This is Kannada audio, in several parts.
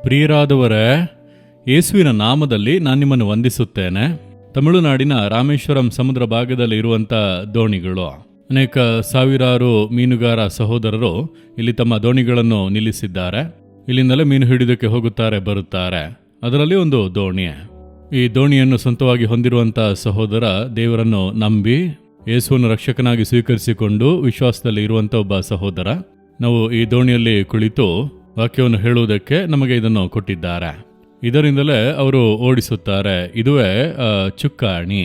ಪ್ರಿಯರಾದವರೇ, ಯೇಸುವಿನ ನಾಮದಲ್ಲಿ ನಾನು ನಿಮ್ಮನ್ನು ವಂದಿಸುತ್ತೇನೆ. ತಮಿಳುನಾಡಿನ ರಾಮೇಶ್ವರಂ ಸಮುದ್ರ ಭಾಗದಲ್ಲಿ ಇರುವಂಥ ದೋಣಿಗಳು, ಅನೇಕ ಸಾವಿರಾರು ಮೀನುಗಾರ ಸಹೋದರರು ಇಲ್ಲಿ ತಮ್ಮ ದೋಣಿಗಳನ್ನು ನಿಲ್ಲಿಸಿದ್ದಾರೆ. ಇಲ್ಲಿಂದಲೇ ಮೀನು ಹಿಡಿಯೋದಕ್ಕೆ ಹೋಗುತ್ತಾರೆ, ಬರುತ್ತಾರೆ. ಅದರಲ್ಲಿ ಒಂದು ದೋಣಿ. ಈ ದೋಣಿಯನ್ನು ಸ್ವಂತವಾಗಿ ಹೊಂದಿರುವಂಥ ಸಹೋದರ ದೇವರನ್ನು ನಂಬಿ ಯೇಸುವನ್ನು ರಕ್ಷಕನಾಗಿ ಸ್ವೀಕರಿಸಿಕೊಂಡು ವಿಶ್ವಾಸದಲ್ಲಿ ಇರುವಂಥ ಒಬ್ಬ ಸಹೋದರ. ನಾವು ಈ ದೋಣಿಯಲ್ಲಿ ಕುಳಿತು ವಾಕ್ಯವನ್ನು ಹೇಳುವುದಕ್ಕೆ ನಮಗೆ ಇದನ್ನು ಕೊಟ್ಟಿದ್ದಾರೆ. ಇದರಿಂದಲೇ ಅವರು ಓಡಿಸುತ್ತಾರೆ. ಇದುವೇ ಚುಕ್ಕಾಣಿ.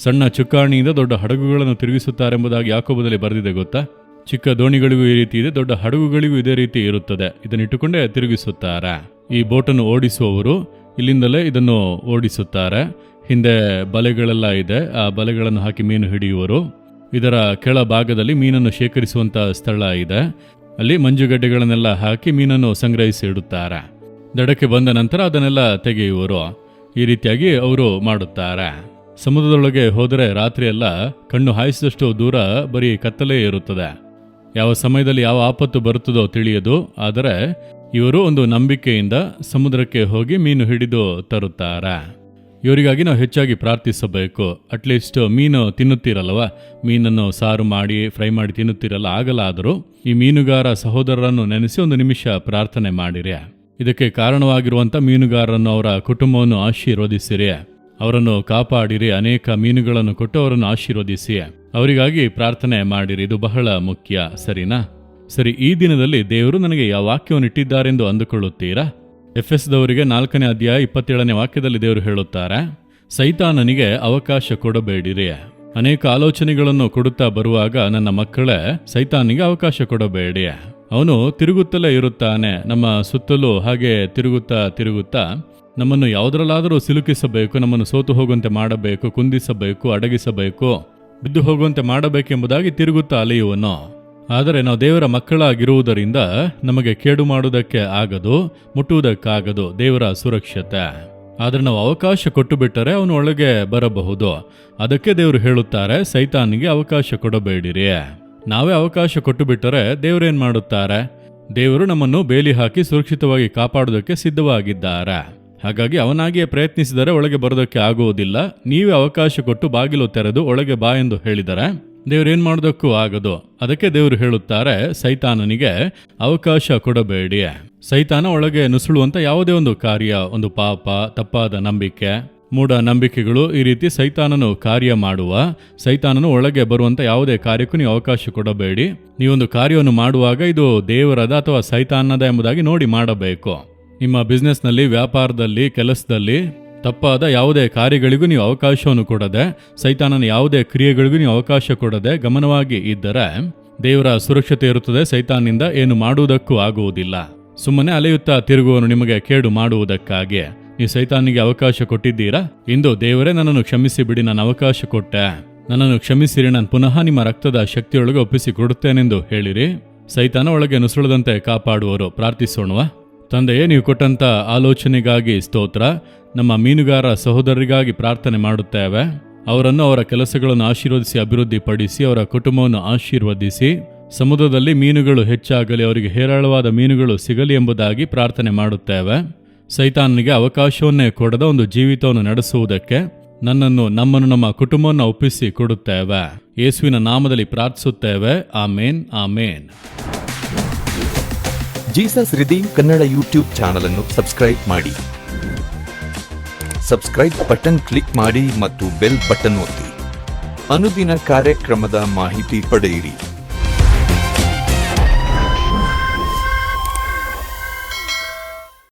ಸಣ್ಣ ಚುಕ್ಕಾಣಿಯಿಂದ ದೊಡ್ಡ ಹಡಗುಗಳನ್ನು ತಿರುಗಿಸುತ್ತಾರೆ ಎಂಬುದಾಗಿ ಯಾಕೋಬದಲ್ಲಿ ಬರೆದಿದೆ ಗೊತ್ತಾ? ಚಿಕ್ಕ ದೋಣಿಗಳಿಗೂ ಈ ರೀತಿ ಇದೆ, ದೊಡ್ಡ ಹಡಗುಗಳಿಗೂ ಇದೇ ರೀತಿ ಇರುತ್ತದೆ. ಇದನ್ನಿಟ್ಟುಕೊಂಡೇ ತಿರುಗಿಸುತ್ತಾರೆ. ಈ ಬೋಟನ್ನು ಓಡಿಸುವವರು ಇಲ್ಲಿಂದಲೇ ಇದನ್ನು ಓಡಿಸುತ್ತಾರೆ. ಹಿಂದೆ ಬಲೆಗಳೆಲ್ಲ ಇದೆ, ಆ ಬಲೆಗಳನ್ನು ಹಾಕಿ ಮೀನು ಹಿಡಿಯುವರು. ಇದರ ಕೆಳ ಭಾಗದಲ್ಲಿ ಮೀನನ್ನು ಶೇಖರಿಸುವಂಥ ಸ್ಥಳ ಇದೆ. ಅಲ್ಲಿ ಮಂಜುಗಡ್ಡೆಗಳನ್ನೆಲ್ಲ ಹಾಕಿ ಮೀನನ್ನು ಸಂಗ್ರಹಿಸಿ ಇಡುತ್ತಾರೆ. ದಡಕ್ಕೆ ಬಂದ ನಂತರ ಅದನ್ನೆಲ್ಲ ತೆಗೆಯುವರು. ಈ ರೀತಿಯಾಗಿ ಅವರು ಮಾಡುತ್ತಾರೆ. ಸಮುದ್ರದೊಳಗೆ ಹೋದರೆ ರಾತ್ರಿಯೆಲ್ಲ ಕಣ್ಣು ಹಾಯಿಸಿದಷ್ಟು ದೂರ ಬರೀ ಕತ್ತಲೇ ಇರುತ್ತದೆ. ಯಾವ ಸಮಯದಲ್ಲಿ ಯಾವ ಆಪತ್ತು ಬರುತ್ತದೋ ತಿಳಿಯದು. ಆದರೆ ಇವರು ಒಂದು ನಂಬಿಕೆಯಿಂದ ಸಮುದ್ರಕ್ಕೆ ಹೋಗಿ ಮೀನು ಹಿಡಿದು ತರುತ್ತಾರೆ. ಇವರಿಗಾಗಿ ನಾವು ಹೆಚ್ಚಾಗಿ ಪ್ರಾರ್ಥಿಸಬೇಕು. ಅಟ್ಲೀಸ್ಟ್ ಮೀನು ತಿನ್ನುತ್ತೀರಲ್ವ, ಮೀನನ್ನು ಸಾರು ಮಾಡಿ ಫ್ರೈ ಮಾಡಿ ತಿನ್ನುತ್ತೀರಲ್ಲ, ಆಗಲಾದರೂ ಈ ಮೀನುಗಾರ ಸಹೋದರರನ್ನು ನೆನೆಸಿ ಒಂದು ನಿಮಿಷ ಪ್ರಾರ್ಥನೆ ಮಾಡಿರಿ. ಇದಕ್ಕೆ ಕಾರಣವಾಗಿರುವಂಥ ಮೀನುಗಾರರನ್ನು, ಅವರ ಕುಟುಂಬವನ್ನು ಆಶೀರ್ವದಿಸಿರಿ, ಅವರನ್ನು ಕಾಪಾಡಿರಿ. ಅನೇಕ ಮೀನುಗಳನ್ನು ಕೊಟ್ಟು ಅವರನ್ನು ಆಶೀರ್ವದಿಸಿ ಅವರಿಗಾಗಿ ಪ್ರಾರ್ಥನೆ ಮಾಡಿರಿ. ಇದು ಬಹಳ ಮುಖ್ಯ, ಸರಿನಾ? ಸರಿ, ಈ ದಿನದಲ್ಲಿ ದೇವರು ನನಗೆ ಯಾವ ವಾಕ್ಯವನ್ನು ಇಟ್ಟಿದ್ದಾರೆಂದು ಅಂದುಕೊಳ್ಳುತ್ತೀರಾ? ಎಫೆಸದವರಿಗೆ 4ನೇ ಅಧ್ಯಾಯ 27ನೇ ವಾಕ್ಯದಲ್ಲಿ ದೇವರು ಹೇಳುತ್ತಾರೆ, ಸೈತಾನನಿಗೆ ಅವಕಾಶ ಕೊಡಬೇಡಿರಿ. ಅನೇಕ ಆಲೋಚನೆಗಳನ್ನು ಕೊಡುತ್ತಾ ಬರುವಾಗ ನನ್ನ ಮಕ್ಕಳೇ, ಸೈತಾನಿಗೆ ಅವಕಾಶ ಕೊಡಬೇಡಿ. ಅವನು ತಿರುಗುತ್ತಲೇ ಇರುತ್ತಾನೆ ನಮ್ಮ ಸುತ್ತಲೂ. ಹಾಗೆ ತಿರುಗುತ್ತಾ ನಮ್ಮನ್ನು ಯಾವುದರಲ್ಲಾದರೂ ಸಿಲುಕಿಸಬೇಕು, ನಮ್ಮನ್ನು ಸೋತು ಹೋಗುವಂತೆ ಮಾಡಬೇಕು, ಕುಂದಿಸಬೇಕು, ಅಡಗಿಸಬೇಕು, ಬಿದ್ದು ಹೋಗುವಂತೆ ಮಾಡಬೇಕೆಂಬುದಾಗಿ ತಿರುಗುತ್ತಾ ಅಲೆಯುವನು. ಆದರೆ ನಾವು ದೇವರ ಮಕ್ಕಳಾಗಿರುವುದರಿಂದ ನಮಗೆ ಕೇಡು ಮಾಡುವುದಕ್ಕೆ ಆಗದು, ಮುಟ್ಟುವುದಕ್ಕಾಗದು. ದೇವರ ಸುರಕ್ಷತೆ. ಆದರೆ ನಾವು ಅವಕಾಶ ಕೊಟ್ಟು ಬಿಟ್ಟರೆ ಅವನು ಒಳಗೆ ಬರಬಹುದು. ಅದಕ್ಕೆ ದೇವರು ಹೇಳುತ್ತಾರೆ, ಸೈತಾನಿಗೆ ಅವಕಾಶ ಕೊಡಬೇಡಿರಿ. ನಾವೇ ಅವಕಾಶ ಕೊಟ್ಟು ಬಿಟ್ಟರೆ ದೇವರೇನು ಮಾಡುತ್ತಾರೆ? ದೇವರು ನಮ್ಮನ್ನು ಬೇಲಿ ಹಾಕಿ ಸುರಕ್ಷಿತವಾಗಿ ಕಾಪಾಡುವುದಕ್ಕೆ ಸಿದ್ಧವಾಗಿದ್ದಾರೆ. ಹಾಗಾಗಿ ಅವನಾಗಿಯೇ ಪ್ರಯತ್ನಿಸಿದರೆ ಒಳಗೆ ಬರೋದಕ್ಕೆ ಆಗುವುದಿಲ್ಲ. ನೀವೇ ಅವಕಾಶ ಕೊಟ್ಟು ಬಾಗಿಲು ತೆರೆದು ಒಳಗೆ ಬಾ ಎಂದು ಹೇಳಿದರೆ ದೇವರೇನು ಮಾಡೋದಕ್ಕೂ ಆಗದು. ಅದಕ್ಕೆ ದೇವರು ಹೇಳುತ್ತಾರೆ, ಸೈತಾನನಿಗೆ ಅವಕಾಶ ಕೊಡಬೇಡಿ. ಸೈತಾನ ಒಳಗೆ ನುಸುಳುವಂಥ ಯಾವುದೇ ಒಂದು ಕಾರ್ಯ, ಒಂದು ಪಾಪ, ತಪ್ಪಾದ ನಂಬಿಕೆ, ಮೂಢ ನಂಬಿಕೆಗಳು, ಈ ರೀತಿ ಸೈತಾನನು ಕಾರ್ಯ ಮಾಡುವ, ಸೈತಾನನು ಒಳಗೆ ಬರುವಂಥ ಯಾವುದೇ ಕಾರ್ಯಕ್ಕೂ ನೀವು ಅವಕಾಶ ಕೊಡಬೇಡಿ. ನೀವೊಂದು ಕಾರ್ಯವನ್ನು ಮಾಡುವಾಗ ಇದು ದೇವರದ ಅಥವಾ ಸೈತಾನದ ಎಂಬುದಾಗಿ ನೋಡಿ ಮಾಡಬೇಕು. ನಿಮ್ಮ ಬಿಸ್ನೆಸ್ನಲ್ಲಿ, ವ್ಯಾಪಾರದಲ್ಲಿ, ಕೆಲಸದಲ್ಲಿ ತಪ್ಪಾದ ಯಾವುದೇ ಕಾರ್ಯಗಳಿಗೂ ನೀವು ಅವಕಾಶವನ್ನು ಕೊಡದೆ, ಸೈತಾನನ ಯಾವುದೇ ಕ್ರಿಯೆಗಳಿಗೂ ನೀವು ಅವಕಾಶ ಕೊಡದೆ ಗಮನವಾಗಿ ಇದ್ದರೆ ದೇವರ ಸುರಕ್ಷತೆ ಇರುತ್ತದೆ. ಸೈತಾನಿಂದ ಏನು ಮಾಡುವುದಕ್ಕೂ ಆಗುವುದಿಲ್ಲ. ಸುಮ್ಮನೆ ಅಲೆಯುತ್ತಾ ತಿರುಗುವನು ನಿಮಗೆ ಕೇಡು ಮಾಡುವುದಕ್ಕಾಗಿ. ನೀವು ಸೈತಾನಿಗೆ ಅವಕಾಶ ಕೊಟ್ಟಿದ್ದೀರಾ? ಇಂದು ದೇವರೇ, ನನ್ನನ್ನು ಕ್ಷಮಿಸಿ ಬಿಡಿ, ನಾನು ಅವಕಾಶ ಕೊಟ್ಟೆ, ನನ್ನನ್ನು ಕ್ಷಮಿಸಿರಿ, ನಾನು ಪುನಃ ನಿಮ್ಮ ರಕ್ತದ ಶಕ್ತಿಯೊಳಗೆ ಒಪ್ಪಿಸಿ ಕೊಡುತ್ತೇನೆಂದು ಹೇಳಿರಿ. ಸೈತಾನ ಒಳಗೆ ನುಸುಳದಂತೆ ಕಾಪಾಡುವರು. ಪ್ರಾರ್ಥಿಸೋಣವಾ? ತಂದೆಯೇ, ನೀವು ಕೊಟ್ಟಂಥ ಆಲೋಚನೆಗಾಗಿ ಸ್ತೋತ್ರ. ನಮ್ಮ ಮೀನುಗಾರ ಸಹೋದರರಿಗಾಗಿ ಪ್ರಾರ್ಥನೆ ಮಾಡುತ್ತೇವೆ. ಅವರನ್ನು, ಅವರ ಕೆಲಸಗಳನ್ನು ಆಶೀರ್ವದಿಸಿ ಅಭಿವೃದ್ಧಿಪಡಿಸಿ, ಅವರ ಕುಟುಂಬವನ್ನು ಆಶೀರ್ವದಿಸಿ, ಸಮುದ್ರದಲ್ಲಿ ಮೀನುಗಳು ಹೆಚ್ಚಾಗಲಿ, ಅವರಿಗೆ ಹೇರಳವಾದ ಮೀನುಗಳು ಸಿಗಲಿ ಎಂಬುದಾಗಿ ಪ್ರಾರ್ಥನೆ ಮಾಡುತ್ತೇವೆ. ಸೈತಾನನಿಗೆ ಅವಕಾಶವನ್ನೇ ಕೊಡದ ಒಂದು ಜೀವಿತವನ್ನು ನಡೆಸುವುದಕ್ಕೆ ನನ್ನನ್ನು, ನಮ್ಮನ್ನು, ನಮ್ಮ ಕುಟುಂಬವನ್ನು ಒಪ್ಪಿಸಿ ಕೊಡುತ್ತೇವೆ. ಯೇಸುವಿನ ನಾಮದಲ್ಲಿ ಪ್ರಾರ್ಥಿಸುತ್ತೇವೆ. Amen, amen. Jesus redeem Kannada YouTube channel ಅನ್ನು ಸಬ್ಸ್ಕ್ರೈಬ್ ಮಾಡಿ. ಸಬ್ಸ್ಕ್ರೈಬ್ ಬಟನ್ ಕ್ಲಿಕ್ ಮಾಡಿ ಮತ್ತು ಬೆಲ್ ಬಟನ್ ಒತ್ತಿ. ಅನುದಿನ ಕಾರ್ಯಕ್ರಮದ ಮಾಹಿತಿ ಪಡೆಯಿರಿ.